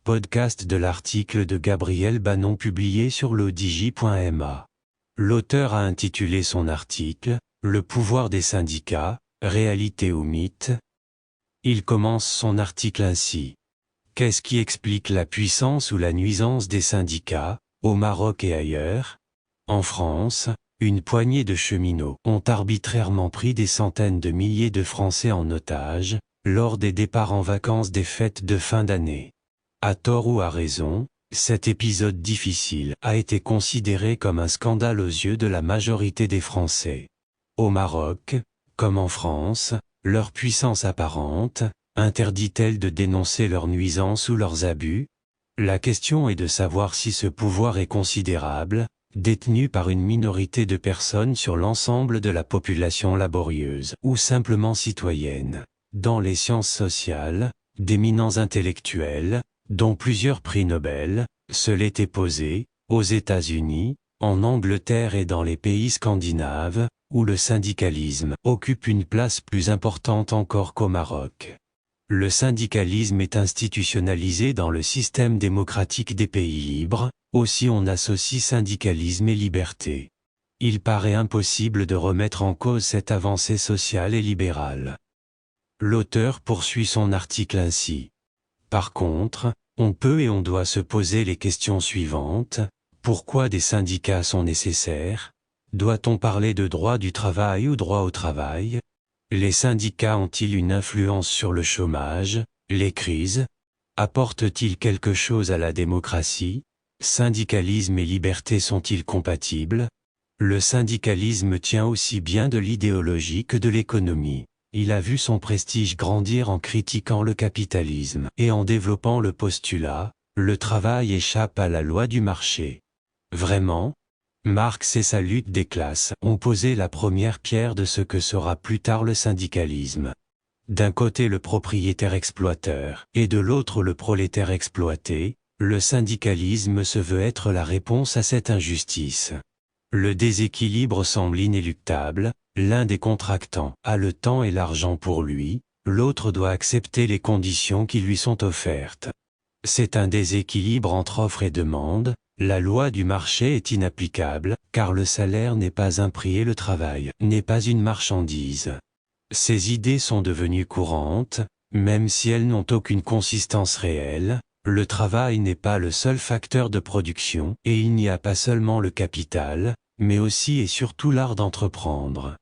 podcast de l'article de Gabriel Bannon publié sur l'odj.ma. L'auteur a intitulé son article « Le pouvoir des syndicats, réalité ou mythe ». Il commence son article ainsi. Qu'est-ce qui explique la puissance ou la nuisance des syndicats, au Maroc et ailleurs? En France, une poignée de cheminots ont arbitrairement pris des centaines de milliers de Français en otage, lors des départs en vacances des fêtes de fin d'année. À tort ou à raison, cet épisode difficile a été considéré comme un scandale aux yeux de la majorité des Français. Au Maroc, comme en France, leur puissance apparente interdit-elle de dénoncer leurs nuisances ou leurs abus? La question est de savoir si ce pouvoir est considérable, détenu par une minorité de personnes sur l'ensemble de la population laborieuse ou simplement citoyenne. Dans les sciences sociales, d'éminents intellectuels, dont plusieurs prix Nobel, se l'étaient posés, aux États-Unis, en Angleterre et dans les pays scandinaves, où le syndicalisme occupe une place plus importante encore qu'au Maroc. Le syndicalisme est institutionnalisé dans le système démocratique des pays libres, aussi on associe syndicalisme et liberté. Il paraît impossible de remettre en cause cette avancée sociale et libérale. L'auteur poursuit son article ainsi. Par contre, on peut et on doit se poser les questions suivantes. Pourquoi des syndicats sont nécessaires? Doit-on parler de droit du travail ou droit au travail? Les syndicats ont-ils une influence sur le chômage, les crises? Apportent-ils quelque chose à la démocratie? Syndicalisme et liberté sont-ils compatibles? Le syndicalisme tient aussi bien de l'idéologie que de l'économie. Il a vu son prestige grandir en critiquant le capitalisme et en développant le postulat « le travail échappe à la loi du marché ». Vraiment? Marx et sa lutte des classes ont posé la première pierre de ce que sera plus tard le syndicalisme. D'un côté le propriétaire exploiteur et de l'autre le prolétaire exploité, le syndicalisme se veut être la réponse à cette injustice. Le déséquilibre semble inéluctable, l'un des contractants a le temps et l'argent pour lui, l'autre doit accepter les conditions qui lui sont offertes. C'est un déséquilibre entre offre et demande, la loi du marché est inapplicable, car le salaire n'est pas un prix et le travail n'est pas une marchandise. Ces idées sont devenues courantes, même si elles n'ont aucune consistance réelle. Le travail n'est pas le seul facteur de production, et il n'y a pas seulement le capital, mais aussi et surtout l'art d'entreprendre.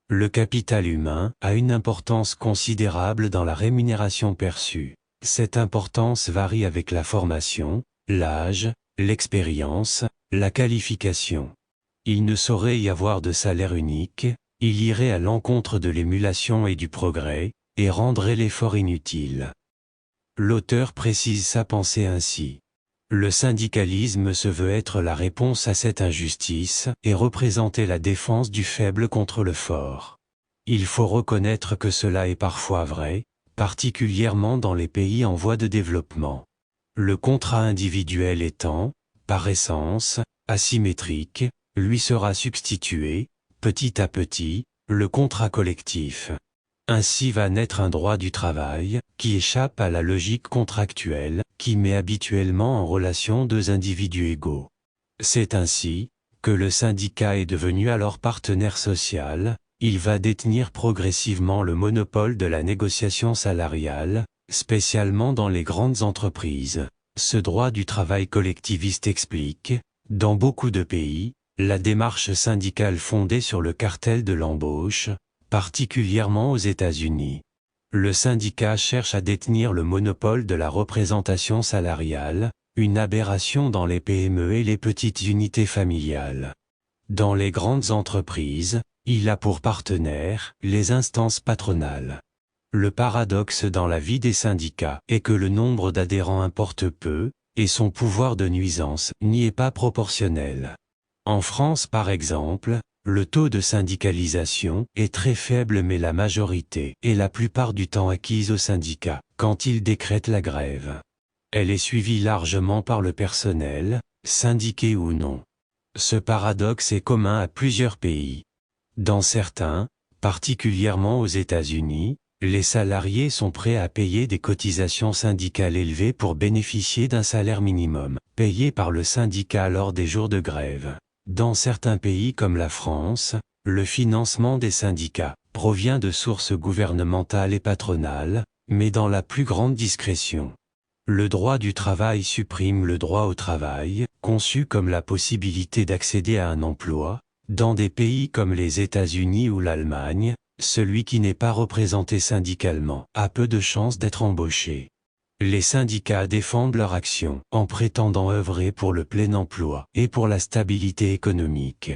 Le capital humain a une importance considérable dans la rémunération perçue. Cette importance varie avec la formation, l'âge, l'expérience, la qualification. Il ne saurait y avoir de salaire unique, il irait à l'encontre de l'émulation et du progrès, et rendrait l'effort inutile. L'auteur précise sa pensée ainsi. Le syndicalisme se veut être la réponse à cette injustice et représenter la défense du faible contre le fort. Il faut reconnaître que cela est parfois vrai, particulièrement dans les pays en voie de développement. Le contrat individuel étant, par essence, asymétrique, lui sera substitué, petit à petit, le contrat collectif. Ainsi va naître un droit du travail, qui échappe à la logique contractuelle, qui met habituellement en relation deux individus égaux. C'est ainsi que le syndicat est devenu alors partenaire social, il va détenir progressivement le monopole de la négociation salariale, spécialement dans les grandes entreprises. Ce droit du travail collectiviste explique, dans beaucoup de pays, la démarche syndicale fondée sur le cartel de l'embauche, particulièrement aux États-Unis. Le syndicat cherche à détenir le monopole de la représentation salariale, une aberration dans les PME et les petites unités familiales. Dans les grandes entreprises, il a pour partenaires les instances patronales. Le paradoxe dans la vie des syndicats est que le nombre d'adhérents importe peu, et son pouvoir de nuisance n'y est pas proportionnel. En France par exemple, le taux de syndicalisation est très faible mais la majorité est la plupart du temps acquise aux syndicats, quand ils décrètent la grève. Elle est suivie largement par le personnel, syndiqué ou non. Ce paradoxe est commun à plusieurs pays. Dans certains, particulièrement aux États-Unis, Les salariés sont prêts à payer des cotisations syndicales élevées pour bénéficier d'un salaire minimum, payé par le syndicat lors des jours de grève. Dans certains pays comme la France, le financement des syndicats provient de sources gouvernementales et patronales, mais dans la plus grande discrétion. Le droit du travail supprime le droit au travail, conçu comme la possibilité d'accéder à un emploi. Dans des pays comme les États-Unis ou l'Allemagne, celui qui n'est pas représenté syndicalement a peu de chances d'être embauché. Les syndicats défendent leur action en prétendant œuvrer pour le plein emploi et pour la stabilité économique.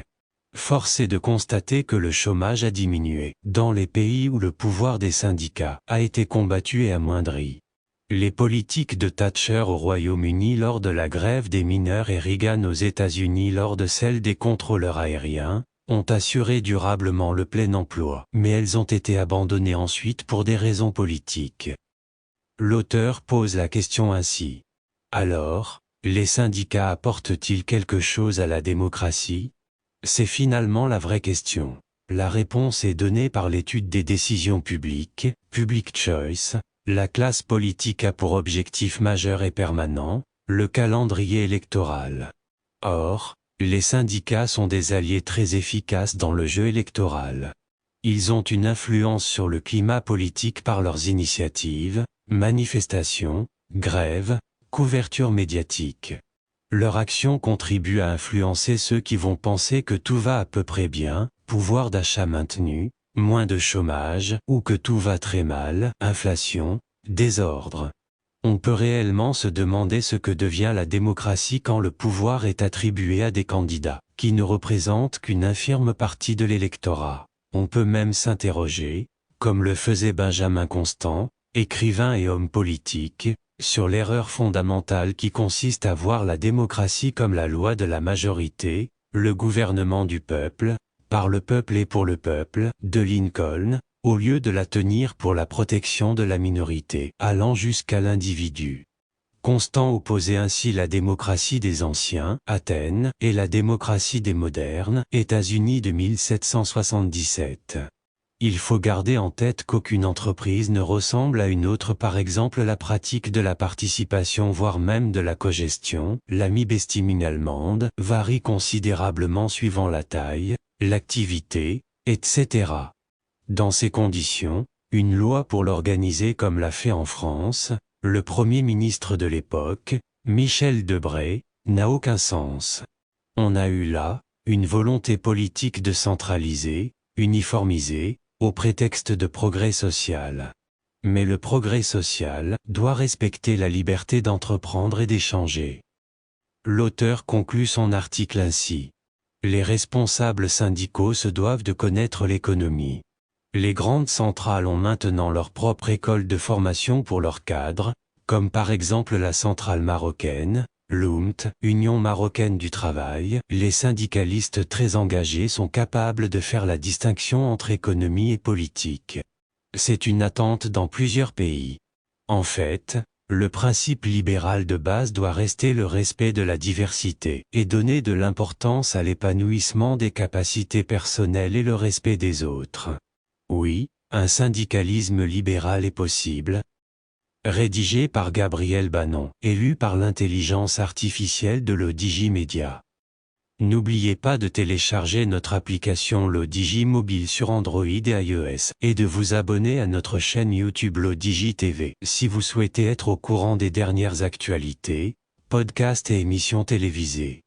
Force est de constater que le chômage a diminué dans les pays où le pouvoir des syndicats a été combattu et amoindri. Les politiques de Thatcher au Royaume-Uni lors de la grève des mineurs et Reagan aux États-Unis lors de celle des contrôleurs aériens ont assuré durablement le plein emploi, mais elles ont été abandonnées ensuite pour des raisons politiques. L'auteur pose la question ainsi. Alors, les syndicats apportent-ils quelque chose à la démocratie? C'est finalement la vraie question. La réponse est donnée par l'étude des décisions publiques, Public Choice. La classe politique a pour objectif majeur et permanent, le calendrier électoral. Or, les syndicats sont des alliés très efficaces dans le jeu électoral. Ils ont une influence sur le climat politique par leurs initiatives, manifestations, grèves, couverture médiatique. Leur action contribue à influencer ceux qui vont penser que tout va à peu près bien, pouvoir d'achat maintenu, moins de chômage, ou que tout va très mal, inflation, désordre. On peut réellement se demander ce que devient la démocratie quand le pouvoir est attribué à des candidats, qui ne représentent qu'une infime partie de l'électorat. On peut même s'interroger, comme le faisait Benjamin Constant, écrivain et homme politique, sur l'erreur fondamentale qui consiste à voir la démocratie comme la loi de la majorité, le gouvernement du peuple, par le peuple et pour le peuple, de Lincoln, au lieu de la tenir pour la protection de la minorité, allant jusqu'à l'individu. Constant opposait ainsi la démocratie des anciens, Athènes, et la démocratie des modernes, États-Unis de 1777. Il faut garder en tête qu'aucune entreprise ne ressemble à une autre, par exemple la pratique de la participation voire même de la cogestion, la mibestiming allemande, varie considérablement suivant la taille, l'activité, etc. Dans ces conditions, une loi pour l'organiser comme l'a fait en France, le Premier ministre de l'époque, Michel Debré, n'a aucun sens. On a eu là, une volonté politique de centraliser, uniformiser, au prétexte de progrès social. Mais le progrès social doit respecter la liberté d'entreprendre et d'échanger. L'auteur conclut son article ainsi. Les responsables syndicaux se doivent de connaître l'économie. Les grandes centrales ont maintenant leur propre école de formation pour leurs cadres, comme par exemple la centrale marocaine, l'UMT, Union marocaine du travail. Les syndicalistes très engagés sont capables de faire la distinction entre économie et politique. C'est une attente dans plusieurs pays. En fait, le principe libéral de base doit rester le respect de la diversité et donner de l'importance à l'épanouissement des capacités personnelles et le respect des autres. Oui, un syndicalisme libéral est possible. Rédigé par Gabriel Banon, élu par l'intelligence artificielle de l'Odigimédia. N'oubliez pas de télécharger notre application l'Odigi mobile sur Android et iOS, et de vous abonner à notre chaîne YouTube l'Odigi TV, si vous souhaitez être au courant des dernières actualités, podcasts et émissions télévisées.